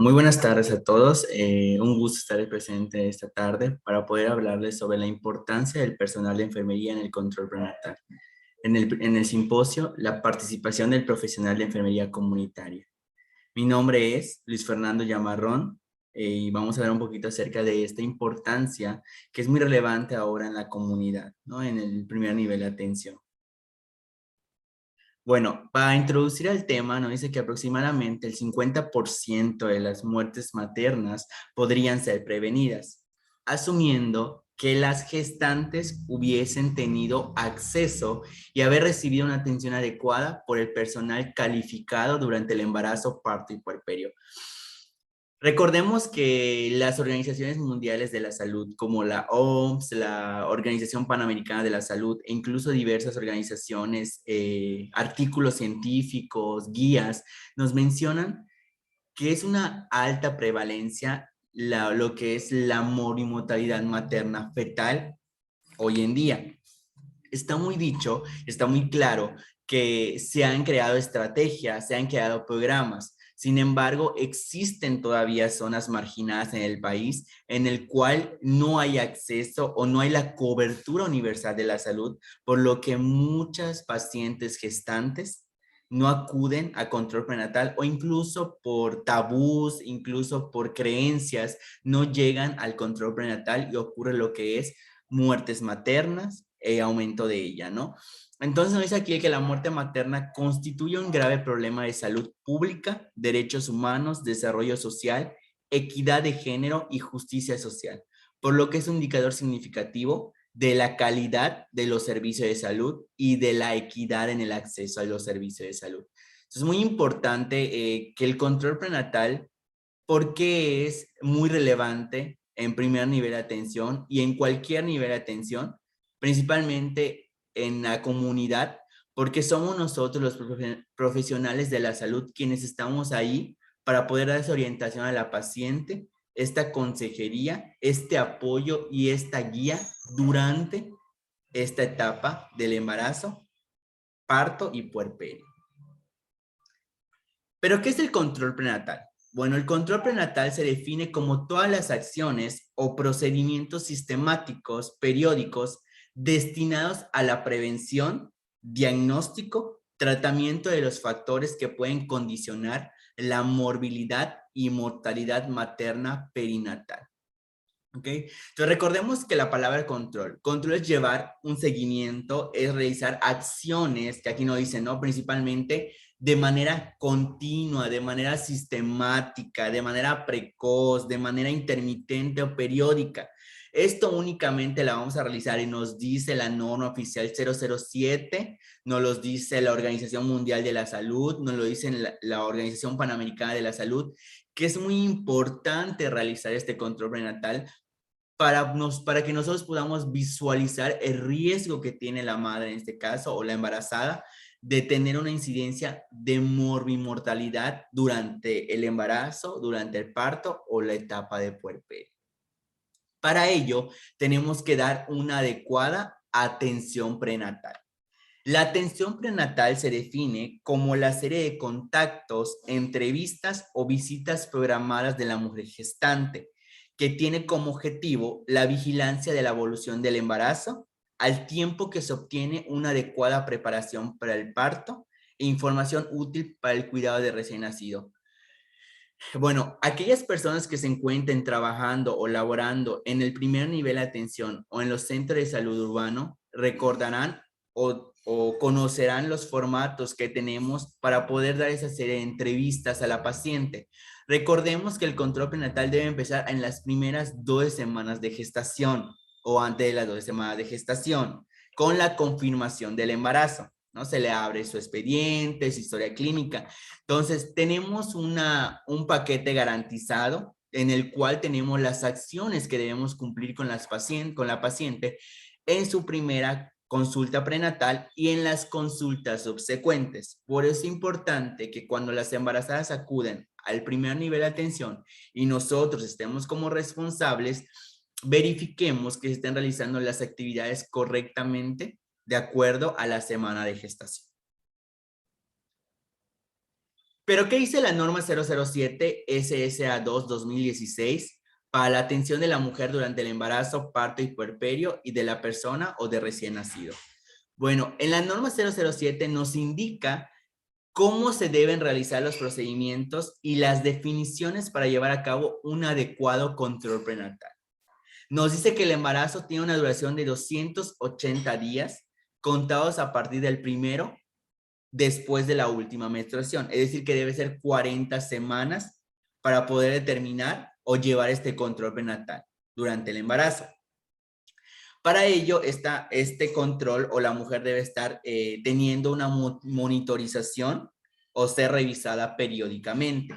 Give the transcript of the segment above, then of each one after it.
Muy buenas tardes a todos. Un gusto estar presente esta tarde para poder hablarles sobre la importancia del personal de enfermería en el control prenatal. En el simposio, la participación del profesional de enfermería comunitaria. Mi nombre es Luis Fernando Yamarrón y vamos a hablar un poquito acerca de esta importancia que es muy relevante ahora en la comunidad, ¿no? En el primer nivel de atención. Bueno, para introducir el tema, nos dice que aproximadamente el 50% de las muertes maternas podrían ser prevenidas, asumiendo que las gestantes hubiesen tenido acceso y haber recibido una atención adecuada por el personal calificado durante el embarazo, parto y puerperio. Recordemos que las organizaciones mundiales de la salud, como la OMS, la Organización Panamericana de la Salud, e incluso diversas organizaciones, artículos científicos, guías, nos mencionan que es una alta prevalencia lo que es la morimortalidad materna fetal hoy en día. Está muy dicho, está muy claro que se han creado estrategias, se han creado programas. Sin embargo, existen todavía zonas marginadas en el país en el cual no hay acceso o no hay la cobertura universal de la salud, por lo que muchas pacientes gestantes no acuden a control prenatal o incluso por tabús, incluso por creencias, no llegan al control prenatal y ocurre lo que es muertes maternas, aumento de ella, ¿no? Entonces nos dice aquí que la muerte materna constituye un grave problema de salud pública, derechos humanos, desarrollo social, equidad de género y justicia social, por lo que es un indicador significativo de la calidad de los servicios de salud y de la equidad en el acceso a los servicios de salud. Entonces es muy importante que el control prenatal, porque es muy relevante en primer nivel de atención y en cualquier nivel de atención, principalmente en la comunidad, porque somos nosotros los profesionales de la salud quienes estamos ahí para poder dar esa orientación a la paciente, esta consejería, este apoyo y esta guía durante esta etapa del embarazo, parto y puerperio. ¿Pero qué es el control prenatal? Bueno, el control prenatal se define como todas las acciones o procedimientos sistemáticos, periódicos, destinados a la prevención, diagnóstico, tratamiento de los factores que pueden condicionar la morbilidad y mortalidad materna perinatal. ¿Ok? Entonces recordemos que la palabra control es llevar un seguimiento, es realizar acciones, que aquí no dicen, ¿no? Principalmente de manera continua, de manera sistemática, de manera precoz, de manera intermitente o periódica. Esto únicamente la vamos a realizar y nos dice la norma oficial 007, nos lo dice la Organización Mundial de la Salud, nos lo dice la Organización Panamericana de la Salud, que es muy importante realizar este control prenatal para que nosotros podamos visualizar el riesgo que tiene la madre en este caso o la embarazada de tener una incidencia de morbimortalidad durante el embarazo, durante el parto o la etapa de puerperio. Para ello, tenemos que dar una adecuada atención prenatal. La atención prenatal se define como la serie de contactos, entrevistas o visitas programadas de la mujer gestante, que tiene como objetivo la vigilancia de la evolución del embarazo, al tiempo que se obtiene una adecuada preparación para el parto e información útil para el cuidado de recién nacido. Bueno, aquellas personas que se encuentren trabajando o laborando en el primer nivel de atención o en los centros de salud urbano recordarán o conocerán los formatos que tenemos para poder dar esa serie de entrevistas a la paciente. Recordemos que el control prenatal debe empezar en las primeras 12 semanas de gestación o antes de las 12 semanas de gestación, con la confirmación del embarazo, ¿no? Se le abre su expediente, su historia clínica. Entonces, tenemos un paquete garantizado en el cual tenemos las acciones que debemos cumplir con la paciente en su primera consulta prenatal y en las consultas subsecuentes. Por eso es importante que cuando las embarazadas acuden al primer nivel de atención y nosotros estemos como responsables, verifiquemos que se estén realizando las actividades correctamente de acuerdo a la semana de gestación. Pero ¿qué dice la norma 007 SSA2 2016 para la atención de la mujer durante el embarazo, parto y puerperio y de la persona o de recién nacido? Bueno, en la norma 007 nos indica cómo se deben realizar los procedimientos y las definiciones para llevar a cabo un adecuado control prenatal. Nos dice que el embarazo tiene una duración de 280 días contados a partir del primero después de la última menstruación. Es decir, que debe ser 40 semanas para poder determinar o llevar este control prenatal durante el embarazo. Para ello, este control o la mujer debe estar teniendo una monitorización o ser revisada periódicamente.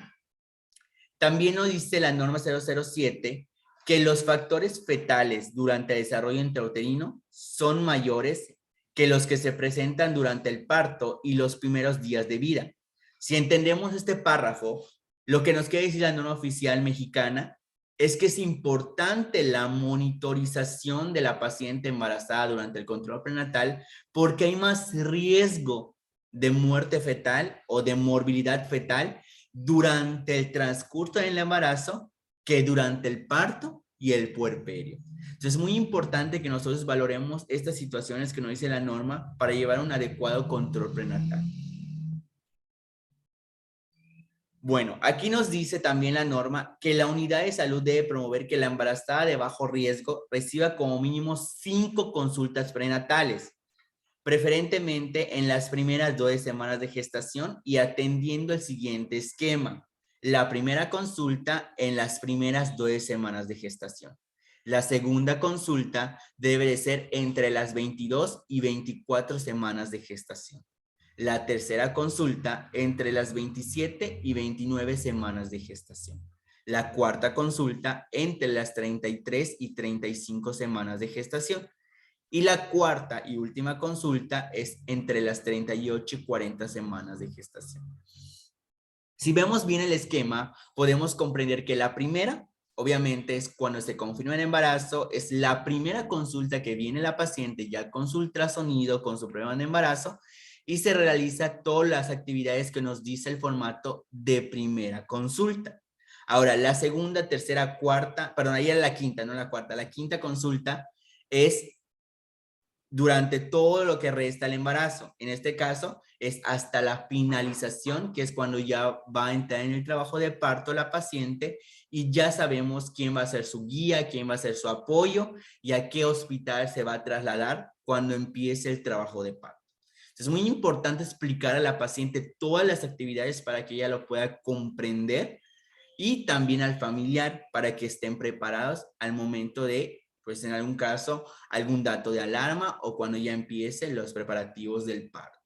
También nos dice la norma 007 que los factores fetales durante el desarrollo intrauterino son mayores que los que se presentan durante el parto y los primeros días de vida. Si entendemos este párrafo, lo que nos quiere decir la norma oficial mexicana es que es importante la monitorización de la paciente embarazada durante el control prenatal porque hay más riesgo de muerte fetal o de morbilidad fetal durante el transcurso del embarazo que durante el parto y el puerperio. Entonces es muy importante que nosotros valoremos estas situaciones que nos dice la norma para llevar un adecuado control prenatal. Bueno, aquí nos dice también la norma que la unidad de salud debe promover que la embarazada de bajo riesgo reciba como mínimo 5 consultas prenatales, preferentemente en las primeras 12 semanas de gestación y atendiendo el siguiente esquema. La primera consulta en las primeras 12 semanas de gestación. La segunda consulta debe de ser entre las 22 y 24 semanas de gestación. La tercera consulta entre las 27 y 29 semanas de gestación. La cuarta consulta entre las 33 y 35 semanas de gestación. Y la cuarta y última consulta es entre las 38 y 40 semanas de gestación. Si vemos bien el esquema, podemos comprender que la primera, obviamente, es cuando se confirma el embarazo, es la primera consulta que viene la paciente ya con su ultrasonido, con su prueba de embarazo, y se realiza todas las actividades que nos dice el formato de primera consulta. Ahora, la segunda, tercera, cuarta, perdón, ahí era la quinta, no la cuarta, la quinta consulta es durante todo lo que resta el embarazo. En este caso, es hasta la finalización, que es cuando ya va a entrar en el trabajo de parto la paciente y ya sabemos quién va a ser su guía, quién va a ser su apoyo y a qué hospital se va a trasladar cuando empiece el trabajo de parto. Es muy importante explicar a la paciente todas las actividades para que ella lo pueda comprender y también al familiar para que estén preparados al momento de, pues en algún caso, algún dato de alarma o cuando ya empiecen los preparativos del parto.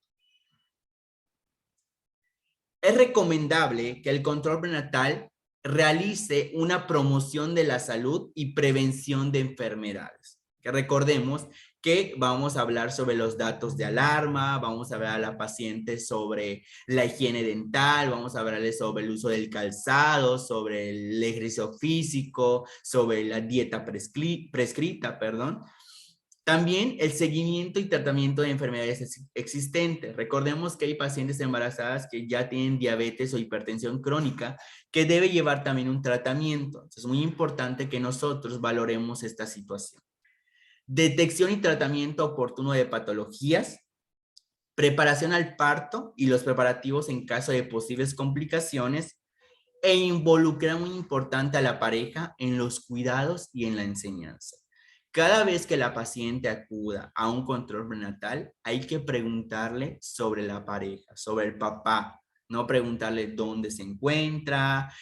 Es recomendable que el control prenatal realice una promoción de la salud y prevención de enfermedades. Que recordemos que vamos a hablar sobre los datos de alarma, vamos a hablar a la paciente sobre la higiene dental, vamos a hablarle sobre el uso del calzado, sobre el ejercicio físico, sobre la dieta prescrita, perdón. También el seguimiento y tratamiento de enfermedades existentes. Recordemos que hay pacientes embarazadas que ya tienen diabetes o hipertensión crónica que debe llevar también un tratamiento. Entonces, es muy importante que nosotros valoremos esta situación. Detección y tratamiento oportuno de patologías, preparación al parto y los preparativos en caso de posibles complicaciones e involucrar muy importante a la pareja en los cuidados y en la enseñanza. Cada vez que la paciente acuda a un control prenatal, hay que preguntarle sobre la pareja, sobre el papá, no preguntarle dónde se encuentra,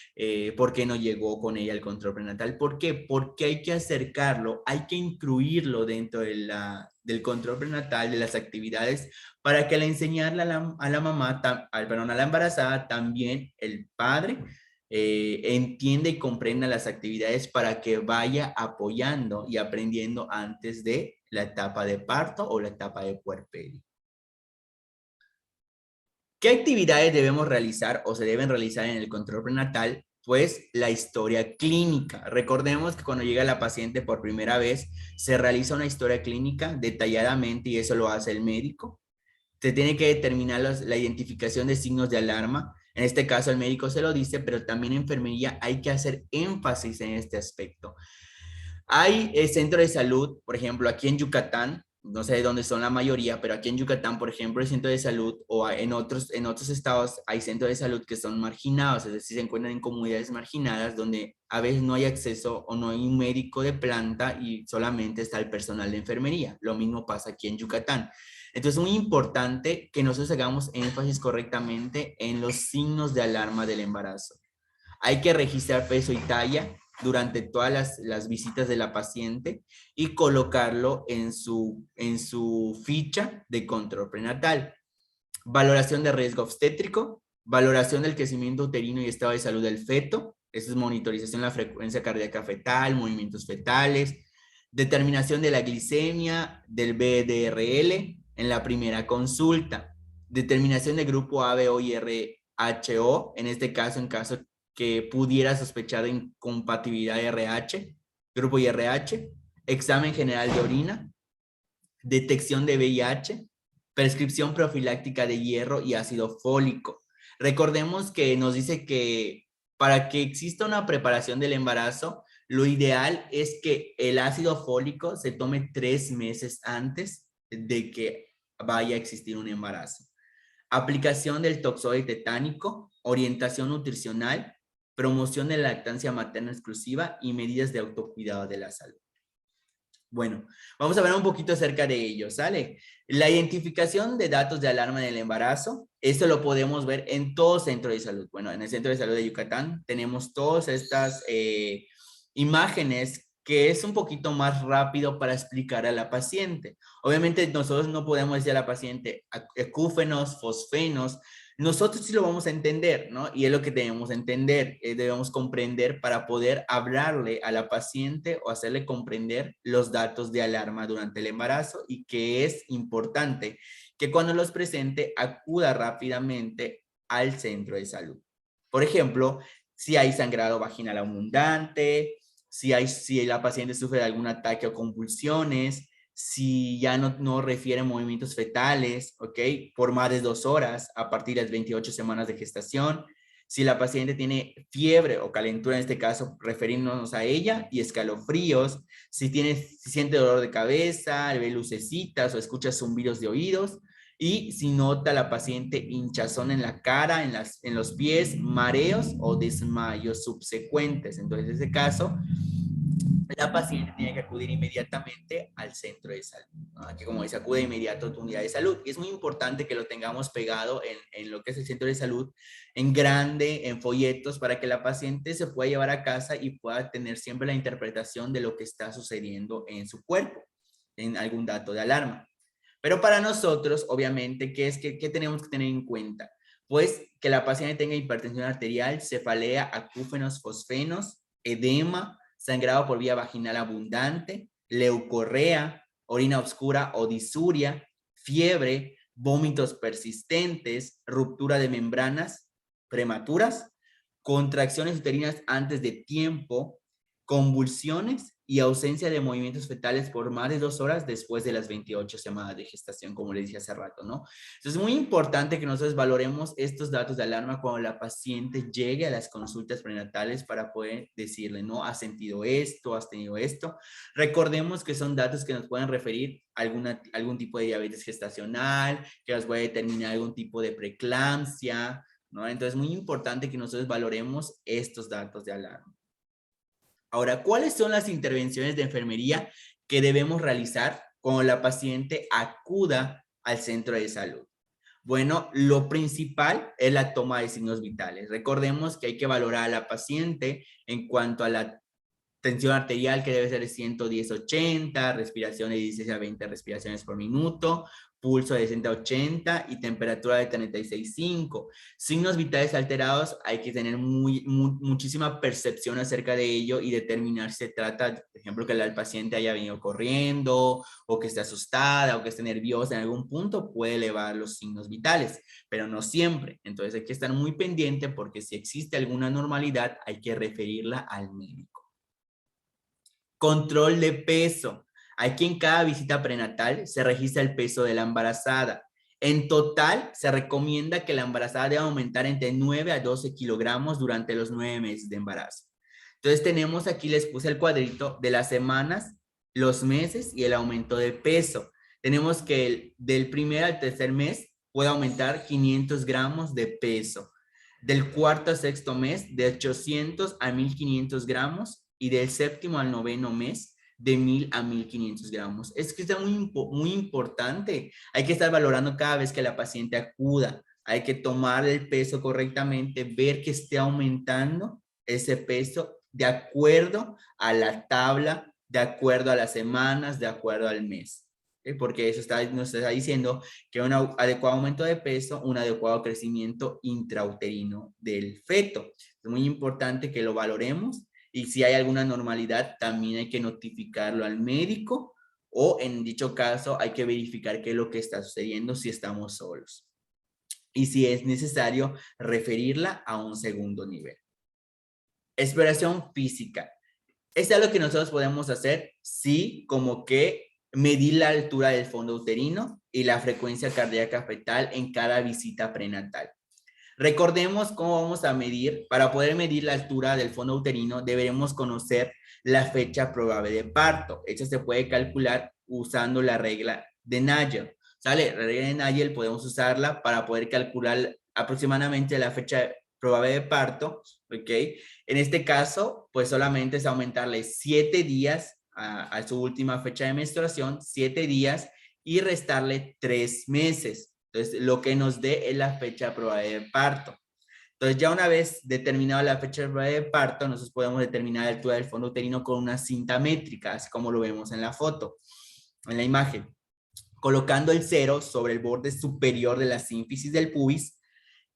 por qué no llegó con ella al control prenatal. ¿Por qué? Porque hay que acercarlo, hay que incluirlo dentro de del control prenatal, de las actividades, para que al enseñarle a la mamá, perdón, a la embarazada, también el padre entienda y comprenda las actividades para que vaya apoyando y aprendiendo antes de la etapa de parto o la etapa de puerperio. ¿Qué actividades debemos realizar o se deben realizar en el control prenatal? Pues la historia clínica. Recordemos que cuando llega la paciente por primera vez, se realiza una historia clínica detalladamente y eso lo hace el médico. Se tiene que determinar la identificación de signos de alarma. En este caso el médico se lo dice, pero también en enfermería hay que hacer énfasis en este aspecto. Hay centros de salud, por ejemplo, aquí en Yucatán, no sé de dónde son la mayoría, pero aquí en Yucatán, por ejemplo, el centro de salud o en otros estados hay centros de salud que son marginados, es decir, se encuentran en comunidades marginadas donde a veces no hay acceso o no hay un médico de planta y solamente está el personal de enfermería. Lo mismo pasa aquí en Yucatán. Entonces es muy importante que nosotros hagamos énfasis correctamente en los signos de alarma del embarazo. Hay que registrar peso y talla durante todas las visitas de la paciente y colocarlo en su ficha de control prenatal. Valoración de riesgo obstétrico, valoración del crecimiento uterino y estado de salud del feto, eso es monitorización de la frecuencia cardíaca fetal, movimientos fetales, determinación de la glicemia, del BDRL en la primera consulta, determinación de grupo ABO y RHO, en este caso, en caso que pudiera sospechar de incompatibilidad de RH, grupo IRH, examen general de orina, detección de VIH, prescripción profiláctica de hierro y ácido fólico. Recordemos que nos dice que para que exista una preparación del embarazo, lo ideal es que el ácido fólico se tome 3 meses antes de que vaya a existir un embarazo. Aplicación del toxoide tetánico, orientación nutricional, promoción de la lactancia materna exclusiva y medidas de autocuidado de la salud. Bueno, vamos a ver un poquito acerca de ello, ¿sale? La identificación de datos de alarma en el embarazo, esto lo podemos ver en todo centro de salud. Bueno, en el Centro de Salud de Yucatán tenemos todas estas imágenes que es un poquito más rápido para explicar a la paciente. Obviamente nosotros no podemos decir a la paciente acúfenos, fosfenos, nosotros sí lo vamos a entender, ¿no? Y es lo que debemos entender, debemos comprender para poder hablarle a la paciente o hacerle comprender los datos de alarma durante el embarazo y que es importante que cuando los presente acuda rápidamente al centro de salud. Por ejemplo, si hay sangrado vaginal abundante, si la paciente sufre de algún ataque o convulsiones, si ya no refiere movimientos fetales, ¿ok? Por más de 2 horas a partir de las 28 semanas de gestación, si la paciente tiene fiebre o calentura, en este caso refiriéndonos a ella, y escalofríos, si siente dolor de cabeza, ve lucecitas o escucha zumbidos de oídos, y si nota la paciente hinchazón en la cara, en los pies, mareos o desmayos subsecuentes. Entonces, en ese caso, la paciente tiene que acudir inmediatamente al centro de salud, ¿no? Que como dice, acude de inmediato a tu unidad de salud. Y es muy importante que lo tengamos pegado en lo que es el centro de salud, en grande, en folletos, para que la paciente se pueda llevar a casa y pueda tener siempre la interpretación de lo que está sucediendo en su cuerpo, en algún dato de alarma. Pero para nosotros, obviamente, ¿qué tenemos que tener en cuenta? Pues que la paciente tenga hipertensión arterial, cefalea, acúfenos, fosfenos, edema, sangrado por vía vaginal abundante, leucorrea, orina oscura o disuria, fiebre, vómitos persistentes, ruptura de membranas prematuras, contracciones uterinas antes de tiempo, convulsiones y ausencia de movimientos fetales por más de 2 horas después de las 28 semanas de gestación, como les dije hace rato, ¿no? Entonces es muy importante que nosotros valoremos estos datos de alarma cuando la paciente llegue a las consultas prenatales para poder decirle, ¿no? ¿Has sentido esto? ¿Has tenido esto? Recordemos que son datos que nos pueden referir a algún tipo de diabetes gestacional, que nos puede determinar algún tipo de preeclampsia, ¿no? Entonces es muy importante que nosotros valoremos estos datos de alarma. Ahora, ¿cuáles son las intervenciones de enfermería que debemos realizar cuando la paciente acuda al centro de salud? Bueno, lo principal es la toma de signos vitales. Recordemos que hay que valorar a la paciente en cuanto a la tensión arterial, que debe ser de 110/80, respiración de 16 a 20 respiraciones por minuto, pulso de 60 a 80 y temperatura de 36,5. Signos vitales alterados, hay que tener muchísima percepción acerca de ello y determinar si se trata, por ejemplo, que el paciente haya venido corriendo o que esté asustada o que esté nerviosa en algún punto, puede elevar los signos vitales, pero no siempre. Entonces hay que estar muy pendiente porque si existe alguna anormalidad, hay que referirla al médico. Control de peso. Aquí en cada visita prenatal se registra el peso de la embarazada. En total, se recomienda que la embarazada debe aumentar entre 9 a 12 kilogramos durante los 9 meses de embarazo. Entonces tenemos aquí, les puse el cuadrito de las semanas, los meses y el aumento de peso. Tenemos que del primer al tercer mes puede aumentar 500 gramos de peso. Del cuarto al sexto mes, de 800 a 1500 gramos. Y del séptimo al noveno mes, de 1000 a 1500 gramos. Es que es muy importante. Hay que estar valorando cada vez que la paciente acuda. Hay que tomar el peso correctamente, ver que esté aumentando ese peso de acuerdo a la tabla, de acuerdo a las semanas, de acuerdo al mes. Porque eso nos está diciendo que un adecuado aumento de peso, un adecuado crecimiento intrauterino del feto. Es muy importante que lo valoremos y si hay alguna normalidad también hay que notificarlo al médico o en dicho caso hay que verificar qué es lo que está sucediendo si estamos solos. Y si es necesario referirla a un segundo nivel. Exploración física. ¿Es algo que nosotros podemos hacer? Sí, como que medir la altura del fondo uterino y la frecuencia cardíaca fetal en cada visita prenatal. Recordemos cómo vamos a medir. Para poder medir la altura del fondo uterino, deberemos conocer la fecha probable de parto. Esto se puede calcular usando la regla de Nagel. ¿Sale? La regla de Nagel podemos usarla para poder calcular aproximadamente la fecha probable de parto, ¿ok? En este caso, pues solamente es aumentarle 7 días a su última fecha de menstruación, 7 días, y restarle 3 meses. Entonces, lo que nos dé es la fecha probable de parto. Entonces, ya una vez determinada la fecha probable de parto, nosotros podemos determinar la altura del fondo uterino con una cinta métrica, así como lo vemos en la foto, en la imagen. Colocando el 0 sobre el borde superior de la sínfisis del pubis,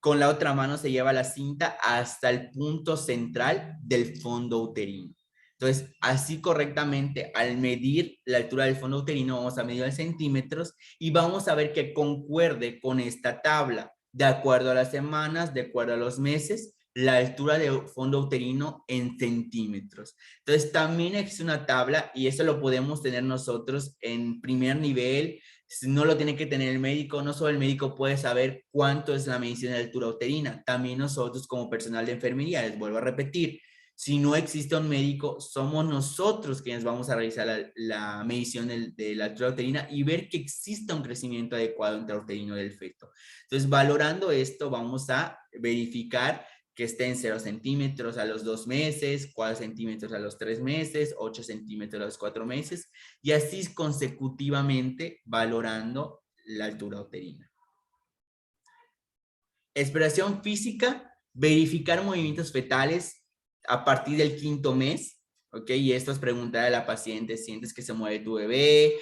con la otra mano se lleva la cinta hasta el punto central del fondo uterino. Entonces, así correctamente, al medir la altura del fondo uterino, vamos a medir en centímetros y vamos a ver que concuerde con esta tabla, de acuerdo a las semanas, de acuerdo a los meses, la altura del fondo uterino en centímetros. Entonces, también existe una tabla y eso lo podemos tener nosotros en primer nivel. No lo tiene que tener el médico, no solo el médico puede saber cuánto es la medición de altura uterina, también nosotros como personal de enfermería, les vuelvo a repetir, si no existe un médico, somos nosotros quienes vamos a realizar la medición de la altura uterina y ver que exista un crecimiento adecuado intrauterino del feto. Entonces, valorando esto, vamos a verificar que esté en 0 centímetros a los 2 meses, 4 centímetros a los 3 meses, 8 centímetros a los 4 meses, y así consecutivamente valorando la altura uterina. Exploración física, verificar movimientos fetales a partir del 5º mes, ¿ok? Y esto es preguntar a la paciente, ¿sientes que se mueve tu bebé?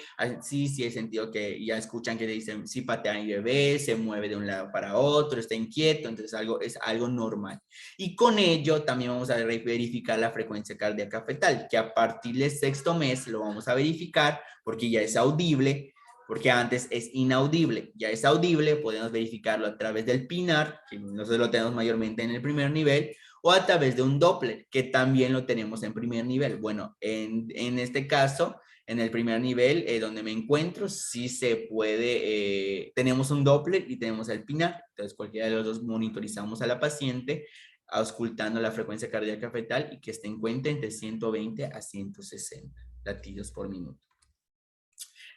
Sí, he sentido que ya escuchan que dicen, sí, patea mi bebé, se mueve de un lado para otro, está inquieto, entonces es algo normal. Y con ello también vamos a verificar la frecuencia cardíaca fetal, que a partir del 6º mes lo vamos a verificar porque ya es audible, porque antes es inaudible. Ya es audible, podemos verificarlo a través del PINAR, que nosotros lo tenemos mayormente en el primer nivel, o a través de un Doppler, que también lo tenemos en primer nivel. Bueno, en este caso, en el primer nivel, donde me encuentro, sí se puede, tenemos un Doppler y tenemos el PINAR, entonces cualquiera de los dos monitorizamos a la paciente, auscultando la frecuencia cardíaca fetal y que esté en cuenta entre 120 a 160 latidos por minuto.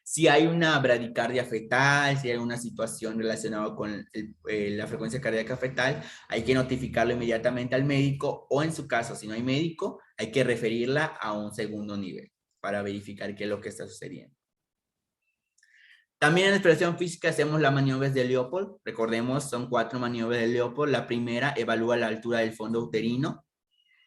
Si hay una bradicardia fetal, si hay una situación relacionada con la frecuencia cardíaca fetal, hay que notificarlo inmediatamente al médico o en su caso, si no hay médico, hay que referirla a un segundo nivel para verificar qué es lo que está sucediendo. También en exploración física hacemos las maniobras de Leopold. Recordemos, son 4 maniobras de Leopold. La primera evalúa la altura del fondo uterino.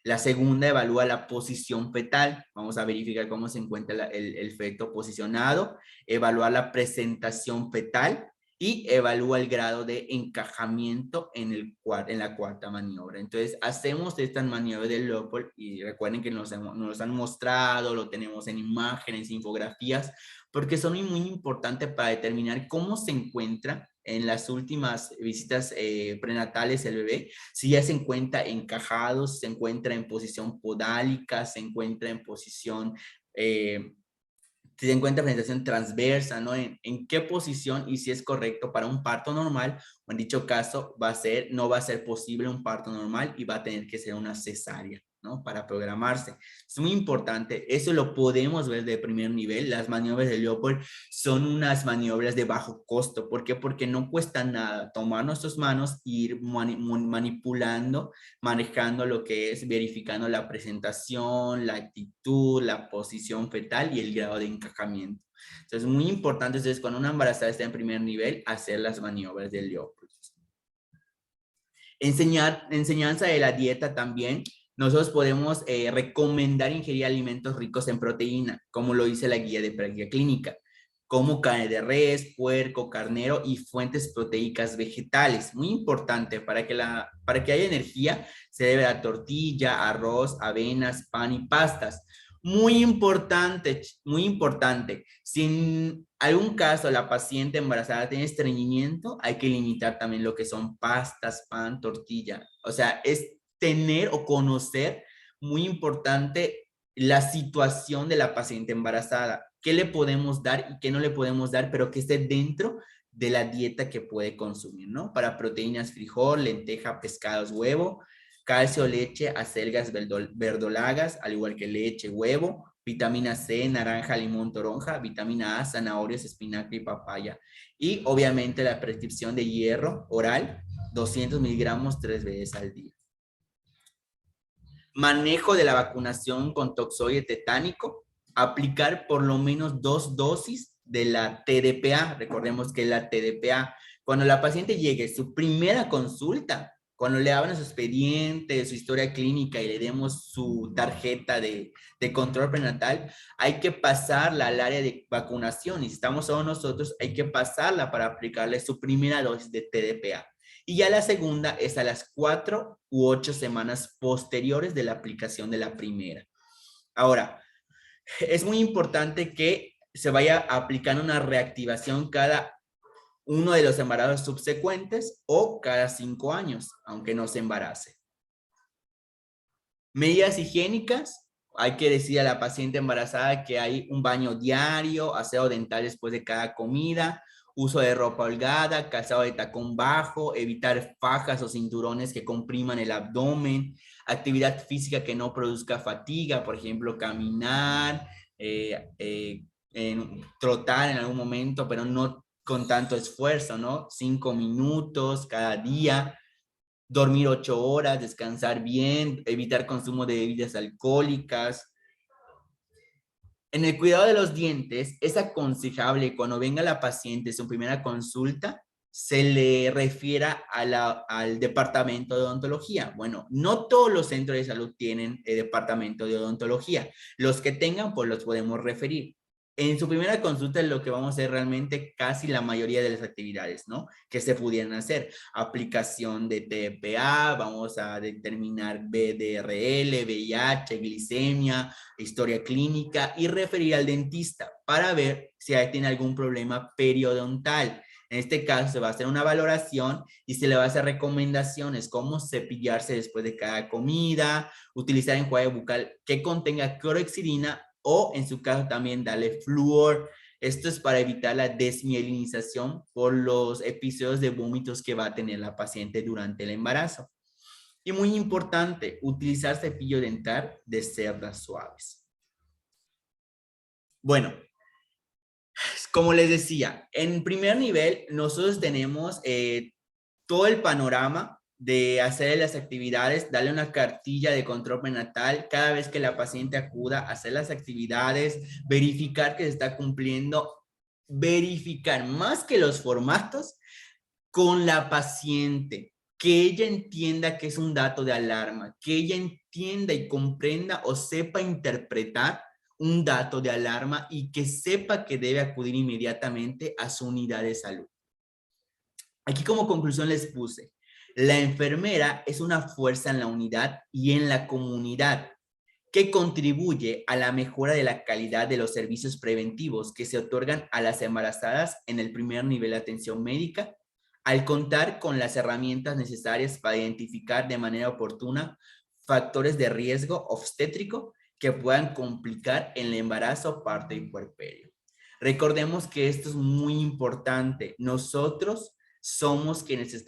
La segunda evalúa la posición fetal. Vamos a verificar cómo se encuentra el feto posicionado. Evalúa la presentación fetal y evalúa el grado de encajamiento en la cuarta maniobra. Entonces, hacemos estas maniobras del Leopold y recuerden que nos han mostrado, lo tenemos en imágenes, infografías, porque son muy importantes para determinar cómo se encuentra en las últimas visitas prenatales el bebé, si ya se encuentra encajado, se encuentra en posición podálica, se encuentra en posición se encuentra presentación transversa, ¿no? En qué posición y si es correcto para un parto normal, o en dicho caso no va a ser posible un parto normal y va a tener que ser una cesárea, ¿no? Para programarse. Es muy importante, eso lo podemos ver de primer nivel. Las maniobras de Leopold son unas maniobras de bajo costo. ¿Por qué? Porque no cuesta nada tomar nuestras manos e ir manipulando, manejando lo que es verificando la presentación, la actitud, la posición fetal y el grado de encajamiento. Entonces, es muy importante, entonces, cuando una embarazada está en primer nivel, hacer las maniobras de Leopold. Enseñanza de la dieta también. Nosotros podemos recomendar ingerir alimentos ricos en proteína, como lo dice la guía de práctica clínica, como carne de res, puerco, carnero y fuentes proteicas vegetales. Muy importante, para que haya energía, se debe dar tortilla, arroz, avenas, pan y pastas. Muy importante, muy importante. Si en algún caso la paciente embarazada tiene estreñimiento, hay que limitar también lo que son pastas, pan, tortilla. O sea, es tener o conocer, muy importante, la situación de la paciente embarazada. ¿Qué le podemos dar y qué no le podemos dar, pero que esté dentro de la dieta que puede consumir, ¿no? Para proteínas, frijol, lenteja, pescados, huevo, calcio, leche, acelgas, verdolagas, al igual que leche, huevo, vitamina C, naranja, limón, toronja, vitamina A, zanahorias, espinaca y papaya. Y obviamente la prescripción de hierro oral, 200 miligramos 3 veces al día. Manejo de la vacunación con toxoide tetánico, aplicar por lo menos 2 dosis de la TDPA. Recordemos que la TDPA, cuando la paciente llegue a su primera consulta, cuando le abran su expediente, su historia clínica y le demos su tarjeta de control prenatal, hay que pasarla al área de vacunación. Y si estamos solo nosotros, hay que pasarla para aplicarle su primera dosis de TDPA. Y ya la segunda es a las 4 u 8 semanas posteriores de la aplicación de la primera. Ahora, es muy importante que se vaya aplicando una reactivación cada uno de los embarazos subsecuentes o cada 5 años, aunque no se embarace. Medidas higiénicas, hay que decir a la paciente embarazada que hay un baño diario, aseo dental después de cada comida, uso de ropa holgada, calzado de tacón bajo, evitar fajas o cinturones que compriman el abdomen, actividad física que no produzca fatiga, por ejemplo, caminar, trotar en algún momento, pero no con tanto esfuerzo, ¿no? 5 minutos cada día, dormir 8 horas, descansar bien, evitar consumo de bebidas alcohólicas. En el cuidado de los dientes, es aconsejable cuando venga la paciente su primera consulta, se le refiera al departamento de odontología. Bueno, no todos los centros de salud tienen el departamento de odontología. Los que tengan, pues los podemos referir. En su primera consulta es lo que vamos a hacer realmente casi la mayoría de las actividades, ¿no? Que se pudieran hacer. Aplicación de TPA, vamos a determinar BDRL, VIH, glicemia, historia clínica y referir al dentista para ver si tiene algún problema periodontal. En este caso se va a hacer una valoración y se le va a hacer recomendaciones como cepillarse después de cada comida, utilizar enjuague bucal que contenga clorhexidina o en su caso también darle flúor. Esto es para evitar la desmielinización por los episodios de vómitos que va a tener la paciente durante el embarazo. Y muy importante, utilizar cepillo dental de cerdas suaves. Bueno, como les decía, en primer nivel nosotros tenemos todo el panorama de hacer las actividades, darle una cartilla de control prenatal cada vez que la paciente acuda, hacer las actividades, verificar que se está cumpliendo, verificar más que los formatos con la paciente, que ella entienda que es un dato de alarma, que ella entienda y comprenda o sepa interpretar un dato de alarma y que sepa que debe acudir inmediatamente a su unidad de salud. Aquí como conclusión les puse, la enfermera es una fuerza en la unidad y en la comunidad que contribuye a la mejora de la calidad de los servicios preventivos que se otorgan a las embarazadas en el primer nivel de atención médica, al contar con las herramientas necesarias para identificar de manera oportuna factores de riesgo obstétrico que puedan complicar el embarazo, parto y puerperio. Recordemos que esto es muy importante. Nosotros somos quienes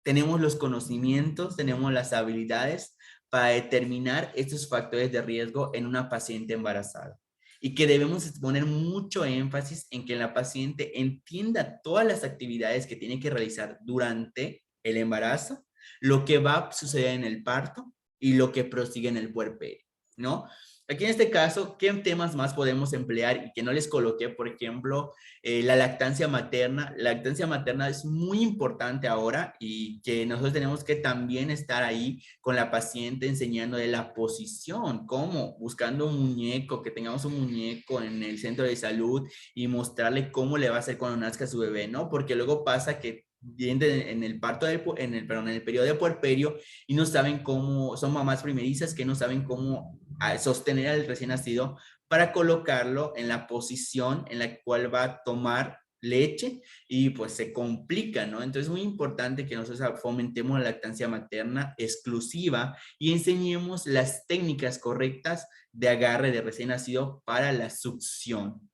tenemos los conocimientos, tenemos las habilidades para determinar estos factores de riesgo en una paciente embarazada y que debemos poner mucho énfasis en que la paciente entienda todas las actividades que tiene que realizar durante el embarazo, lo que va a suceder en el parto y lo que prosigue en el puerperio, ¿no? Aquí en este caso, ¿qué temas más podemos emplear y que no les coloqué? Por ejemplo, la lactancia materna. La lactancia materna es muy importante ahora y que nosotros tenemos que también estar ahí con la paciente enseñando de la posición, cómo, buscando un muñeco, que tengamos un muñeco en el centro de salud y mostrarle cómo le va a hacer cuando nazca su bebé, ¿no? Porque luego pasa que vienen en el parto, perdón, en el periodo de puerperio y no saben cómo, son mamás primerizas que no saben cómo sostener al recién nacido para colocarlo en la posición en la cual va a tomar leche y pues se complica, ¿no? Entonces es muy importante que nosotros fomentemos la lactancia materna exclusiva y enseñemos las técnicas correctas de agarre de recién nacido para la succión.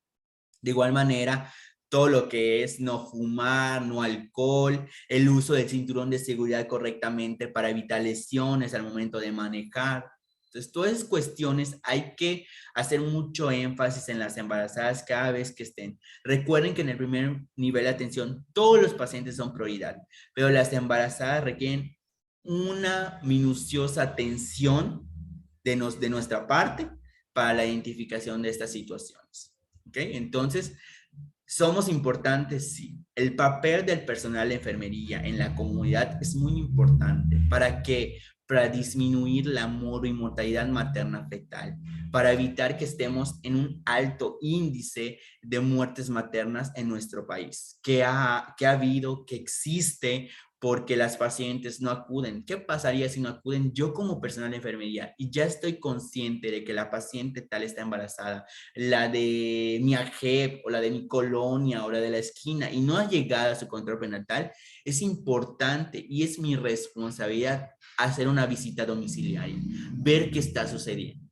De igual manera, todo lo que es no fumar, no alcohol, el uso del cinturón de seguridad correctamente para evitar lesiones al momento de manejar. Entonces, todas esas cuestiones hay que hacer mucho énfasis en las embarazadas cada vez que estén. Recuerden que en el primer nivel de atención todos los pacientes son prioridad, pero las embarazadas requieren una minuciosa atención de nuestra parte para la identificación de estas situaciones. ¿Ok? Entonces, somos importantes, sí. El papel del personal de enfermería en la comunidad es muy importante para disminuir la mortalidad materna fetal, para evitar que estemos en un alto índice de muertes maternas en nuestro país, que ha habido, que existe porque las pacientes no acuden. ¿Qué pasaría si no acuden? Yo como personal de enfermería y ya estoy consciente de que la paciente tal está embarazada, la de mi AGEP o la de mi colonia o la de la esquina y no ha llegado a su control prenatal, es importante y es mi responsabilidad hacer una visita domiciliaria, ver qué está sucediendo.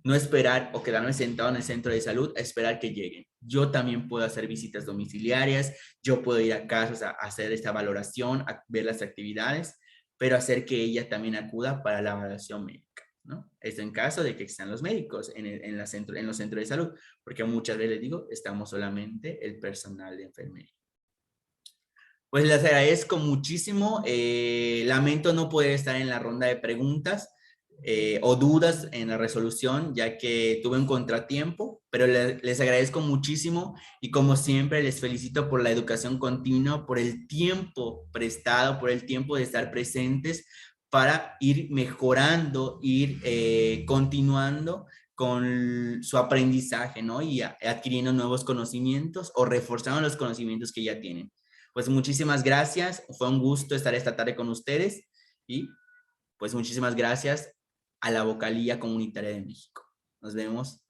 No esperar o quedarme sentado en el centro de salud a esperar que lleguen. Yo también puedo hacer visitas domiciliarias, yo puedo ir a casas a hacer esta valoración, a ver las actividades, pero hacer que ella también acuda para la evaluación médica, ¿no? Esto en caso de que estén los médicos en los centros de salud, porque muchas veces les digo, estamos solamente el personal de enfermería. Pues les agradezco muchísimo. Lamento no poder estar en la ronda de preguntas o dudas en la resolución, ya que tuve un contratiempo, pero les agradezco muchísimo y como siempre les felicito por la educación continua, por el tiempo prestado, por el tiempo de estar presentes para ir mejorando, ir continuando con su aprendizaje, ¿no? Y adquiriendo nuevos conocimientos o reforzando los conocimientos que ya tienen. Pues muchísimas gracias, fue un gusto estar esta tarde con ustedes y pues muchísimas gracias a la Vocalía Comunitaria de México. Nos vemos.